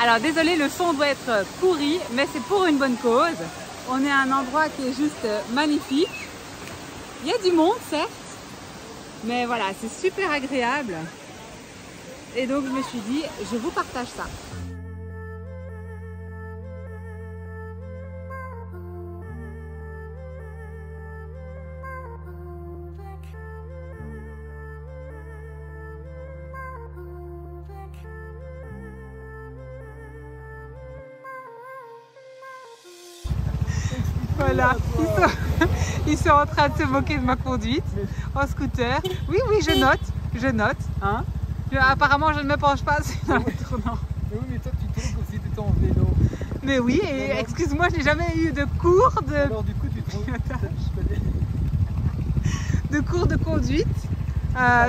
Alors désolé, le son doit être pourri, mais c'est pour une bonne cause. On est à un endroit qui est juste magnifique. Il y a du monde, certes, mais voilà, c'est super agréable. Et donc je me suis dit, je vous partage ça. Voilà, ils sont en train de se moquer de ma conduite en scooter. Oui, je note. Hein. Apparemment, je ne me penche pas sur le tournant. Mais oui, mais toi, tu tournes comme si tu étais en vélo. Mais oui, et excuse-moi, je n'ai jamais eu de cours de... Alors du coup, tu trouves de cours de conduite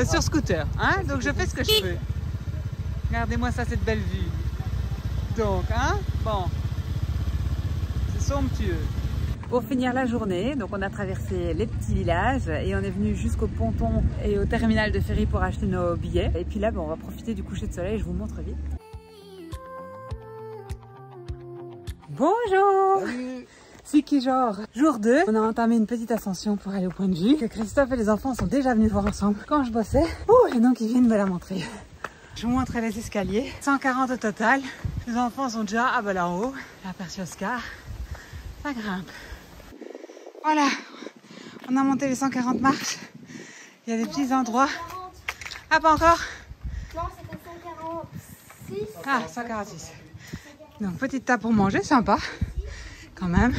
sur scooter. Hein. Donc, je fais ce que je peux. Regardez-moi ça, cette belle vue. Donc, hein, bon, c'est somptueux. Pour finir la journée, donc on a traversé les petits villages et on est venu jusqu'au ponton et au terminal de ferry pour acheter nos billets. Et puis là, on va profiter du coucher de soleil, je vous montre vite. Bonjour! Salut! C'est qui genre? Jour 2, on a entamé une petite ascension pour aller au point de vue que Christophe et les enfants sont déjà venus voir ensemble quand je bossais. Et donc ils viennent me la montrer. Je vous montre les escaliers, 140 au total. Les enfants sont déjà là en haut. J'ai aperçu Oscar, ça grimpe. Voilà, on a monté les 140 marches. Il y a des petits endroits. Ah, pas encore? Non, c'était 146. Ah, 146. Donc, petite table pour manger, sympa. Quand même.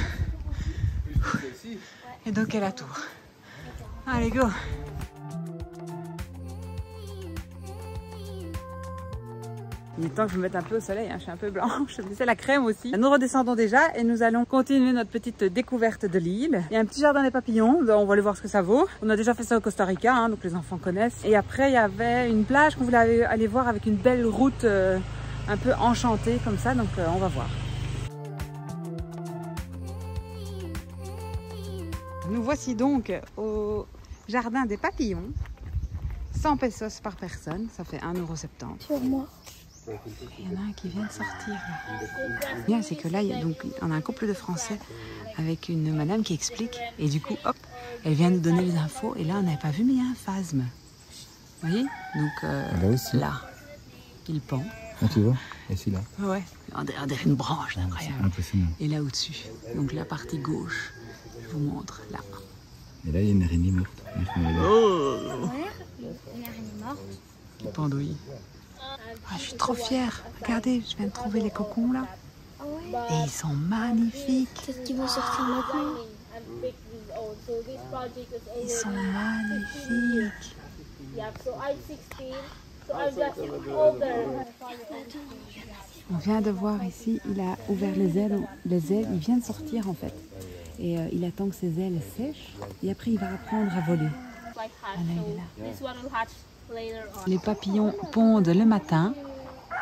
Et donc, elle a la tour. Allez, go! Il est temps que je me mette un peu au soleil, hein. Je suis un peu blanche, c'est la crème aussi. Nous redescendons déjà et nous allons continuer notre petite découverte de l'île. Il y a un petit jardin des papillons, on va aller voir ce que ça vaut. On a déjà fait ça au Costa Rica, hein, donc les enfants connaissent. Et après il y avait une plage qu'on voulait aller voir avec une belle route un peu enchantée comme ça, donc on va voir. Nous voici donc au jardin des papillons. 100 pesos par personne, ça fait 1,70 €. Sur moi. Il y en a un qui vient de sortir. Bien, c'est que là, on a un couple de Français avec une madame qui explique. Et du coup, hop, elle vient nous donner les infos. Et là, on n'avait pas vu, mais il y a un phasme. Vous voyez? Donc là aussi. Là, il pend. Ah, tu vois? Et c'est là. Ouais, on dirait une branche, c'est incroyable. Impressionnant. Et là au-dessus, donc la partie gauche, je vous montre, là. Et là, il y a une araignée morte. Oh, Une araignée morte. il pendouille. Ah, je suis trop fière. Regardez, je viens de trouver les cocons là. Ah ouais. Et ils sont magnifiques. Qu'est-ce qu'ils vont sortir maintenant? Ils sont magnifiques. On vient de voir ici, il a ouvert les ailes. Les ailes, il vient de sortir en fait. Et il attend que ses ailes sèchent. Et après, il va apprendre à voler. Ah, là, il est là. Les papillons pondent le matin.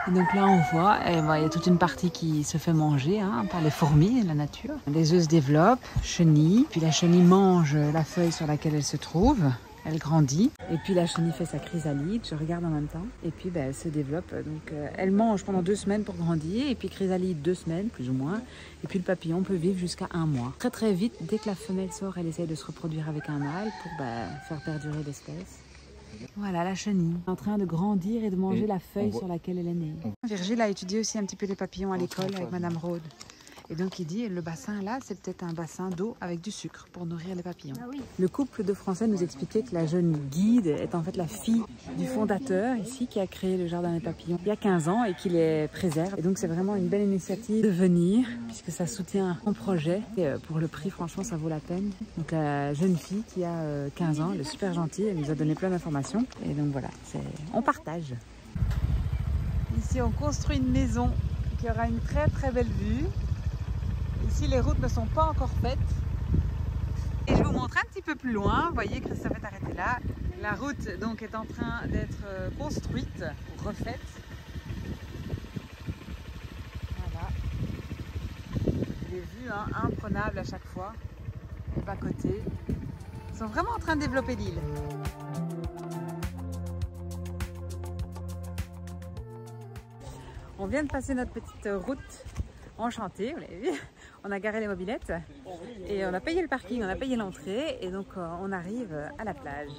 Et donc là, on voit, il y a toute une partie qui se fait manger hein, par les fourmis et la nature. Les œufs se développent, chenille. Puis la chenille mange la feuille sur laquelle elle se trouve. Elle grandit. Et puis la chenille fait sa chrysalide. Je regarde en même temps. Et puis elle se développe. Donc elle mange pendant 2 semaines pour grandir. Et puis chrysalide 2 semaines, plus ou moins. Et puis le papillon peut vivre jusqu'à 1 mois. Très très vite, dès que la femelle sort, elle essaye de se reproduire avec un mâle pour faire perdurer l'espèce. Voilà la chenille, en train de grandir et de manger la feuille sur laquelle elle est née. Virgile a étudié aussi un petit peu les papillons à l'école avec Madame Rode. Et donc il dit, le bassin là, c'est peut-être un bassin d'eau avec du sucre pour nourrir les papillons. Ah oui. Le couple de Français nous expliquait que la jeune guide est en fait la fille du fondateur ici qui a créé le jardin des papillons il y a 15 ans et qui les préserve. Et donc c'est vraiment une belle initiative de venir puisque ça soutient mon projet. Et pour le prix, franchement, ça vaut la peine. Donc la jeune fille qui a 15 ans, elle est super gentille, elle nous a donné plein d'informations. Et donc voilà, on partage. Ici, on construit une maison qui aura une très très belle vue. Ici, les routes ne sont pas encore faites. Et je vous montre un petit peu plus loin. Vous voyez, Christophe est arrêté là. La route donc est en train d'être construite, refaite. Voilà. Des vues imprenables à chaque fois. Les bas-côtés. Ils sont vraiment en train de développer l'île. On vient de passer notre petite route enchantée, vous l'avez vu. On a garé les mobylettes et on a payé le parking, on a payé l'entrée et donc on arrive à la plage.